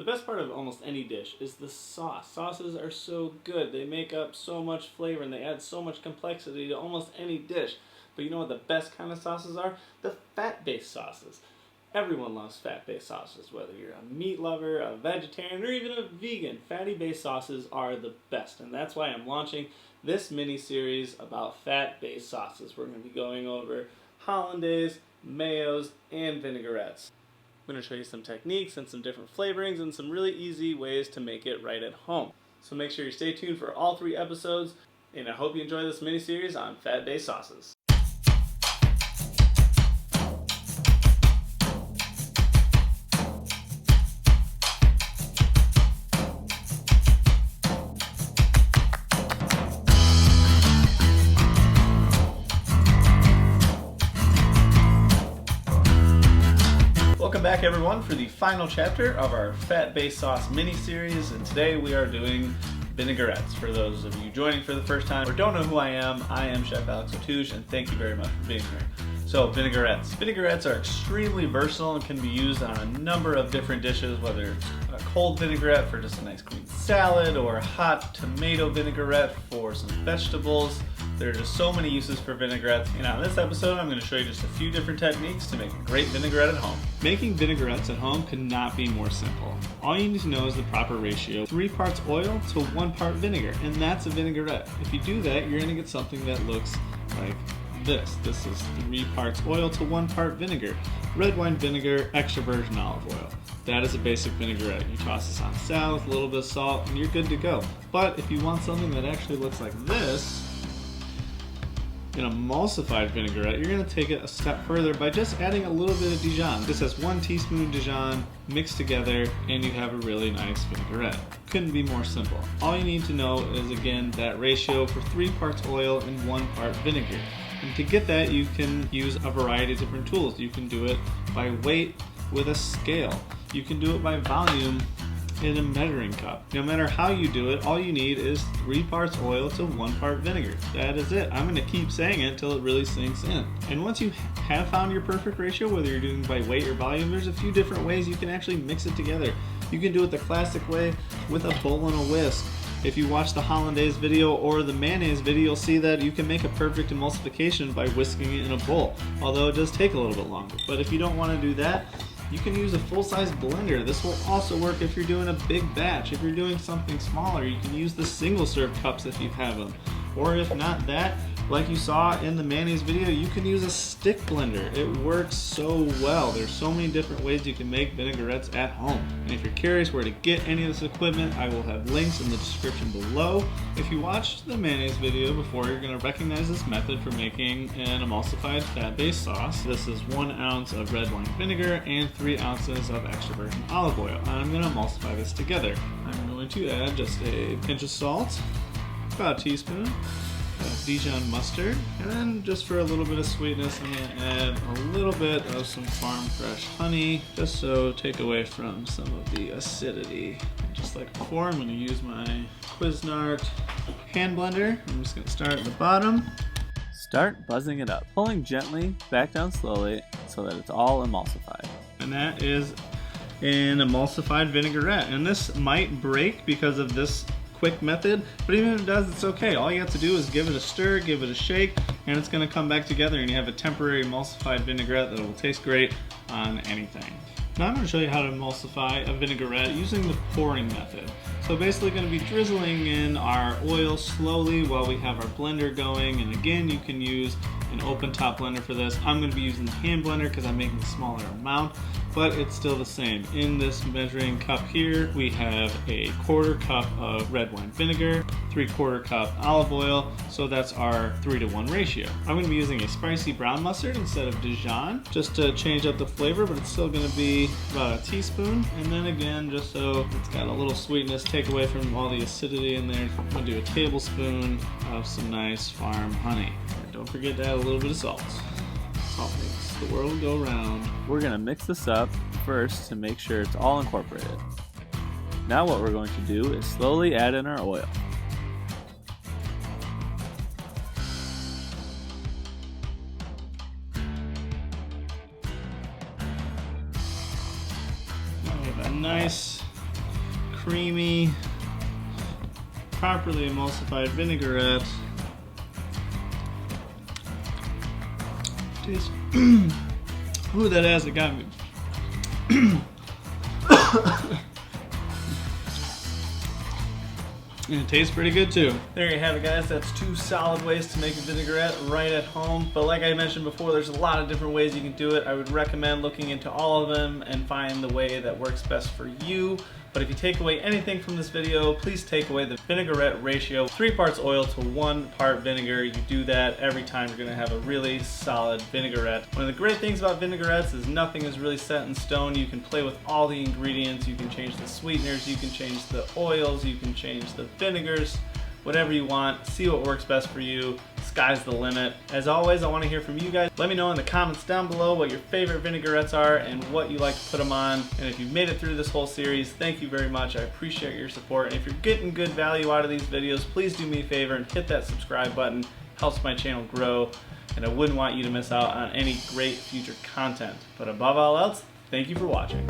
best part of almost any dish is the sauce. Sauces are so good. They make up so much flavor and they add so much complexity to almost any dish. But you know what the best kind of sauces are? The fat-based sauces. Everyone loves fat-based sauces, whether you're a meat lover, a vegetarian, or even a vegan. Fatty-based sauces are the best, and that's why I'm launching this mini-series about fat-based sauces. We're going to be going over hollandaise, mayos, and vinaigrettes. I'm going to show you some techniques and some different flavorings and some really easy ways to make it right at home. So make sure you stay tuned for all 3 episodes, and I hope you enjoy this mini-series on fat-based sauces. Welcome back everyone for the final chapter of our fat-based sauce mini-series, and today we are doing vinaigrettes. For those of you joining for the first time or don't know who I am Chef Ottusch, and thank you very much for being here. So vinaigrettes. Vinaigrettes are extremely versatile and can be used on a number of different dishes, whether it's a cold vinaigrette for just a nice clean salad or a hot tomato vinaigrette for some vegetables. There are just so many uses for vinaigrettes, and on this episode I'm going to show you just a few different techniques to make a great vinaigrette at home. Making vinaigrettes at home could not be more simple. All you need to know is the proper ratio, 3 parts oil to 1 part vinegar, and that's a vinaigrette. If you do that, you're going to get something that looks like this. This is 3 parts oil to 1 part vinegar. Red wine vinegar, extra virgin olive oil. That is a basic vinaigrette. You toss this on salad with a little bit of salt and you're good to go. But if you want something that actually looks like this, an emulsified vinaigrette, you're going to take it a step further by just adding a little bit of Dijon. This has 1 teaspoon Dijon mixed together and you have a really nice vinaigrette. Couldn't be more simple. All you need to know is, again, that ratio for 3 parts oil and 1 part vinegar. And to get that, you can use a variety of different tools. You can do it by weight with a scale. You can do it by volume in a measuring cup. No matter how you do it, all you need is 3 parts oil to 1 part vinegar. That is it. I'm going to keep saying it until it really sinks in. And once you have found your perfect ratio, whether you're doing by weight or volume, there's a few different ways you can actually mix it together. You can do it the classic way with a bowl and a whisk. If you watch the hollandaise video or the mayonnaise video, you'll see that you can make a perfect emulsification by whisking it in a bowl, although it does take a little bit longer. But if you don't want to do that, you can use a full-size blender. This will also work if you're doing a big batch. If you're doing something smaller, you can use the single-serve cups if you have them. Or if not that, like you saw in the mayonnaise video, you can use a stick blender. It works so well. There's so many different ways you can make vinaigrettes at home. And if you're curious where to get any of this equipment, I will have links in the description below. If you watched the mayonnaise video before, you're going to recognize this method for making an emulsified fat-based sauce. This is 1 ounce of red wine vinegar and 3 ounces of extra virgin olive oil. And I'm going to emulsify this together. I'm going to add just a pinch of salt, about a teaspoon of Dijon mustard, and then just for a little bit of sweetness, I'm going to add a little bit of some farm fresh honey, just so take away from some of the acidity. And just like before, I'm going to use my Cuisinart hand blender. I'm just going to start at the bottom. Start buzzing it up, pulling gently back down slowly so that it's all emulsified. And that is an emulsified vinaigrette, and this might break because of this quick method, but even if it does, it's okay. All you have to do is give it a stir, give it a shake, and it's going to come back together and you have a temporary emulsified vinaigrette that will taste great on anything. Now I'm going to show you how to emulsify a vinaigrette using the pouring method. So basically going to be drizzling in our oil slowly while we have our blender going, and again you can use an open top blender for this. I'm going to be using the hand blender because I'm making a smaller amount, but it's still the same. In this measuring cup here, we have a 1/4 cup of red wine vinegar, 3/4 cup olive oil, so that's our 3-to-1 ratio. I'm going to be using a spicy brown mustard instead of Dijon, just to change up the flavor, but it's still going to be about a teaspoon. And then again, just so it's got a little sweetness, take away from all the acidity in there, I'm going to do a tablespoon of some nice farm honey. And don't forget to add a little bit of salt. Salt makes the world go round. We're going to mix this up first to make sure it's all incorporated. Now what we're going to do is slowly add in our oil. Now we have a nice creamy, properly emulsified vinaigrette. Tastes. Ooh, that acid got me. And it tastes pretty good too. There you have it, guys. That's 2 solid ways to make a vinaigrette right at home. But like I mentioned before, there's a lot of different ways you can do it. I would recommend looking into all of them and find the way that works best for you. But if you take away anything from this video, please take away the vinaigrette ratio. 3 parts oil to 1 part vinegar. You do that every time, you're gonna have a really solid vinaigrette. One of the great things about vinaigrettes is nothing is really set in stone. You can play with all the ingredients. You can change the sweeteners, you can change the oils, you can change the vinegars, whatever you want. See what works best for you. Sky's the limit. As always, I want to hear from you guys. Let me know in the comments down below what your favorite vinaigrettes are and what you like to put them on. And if you've made it through this whole series, thank you very much. I appreciate your support. And if you're getting good value out of these videos, please do me a favor and hit that subscribe button. Helps my channel grow, and I wouldn't want you to miss out on any great future content. But above all else, thank you for watching.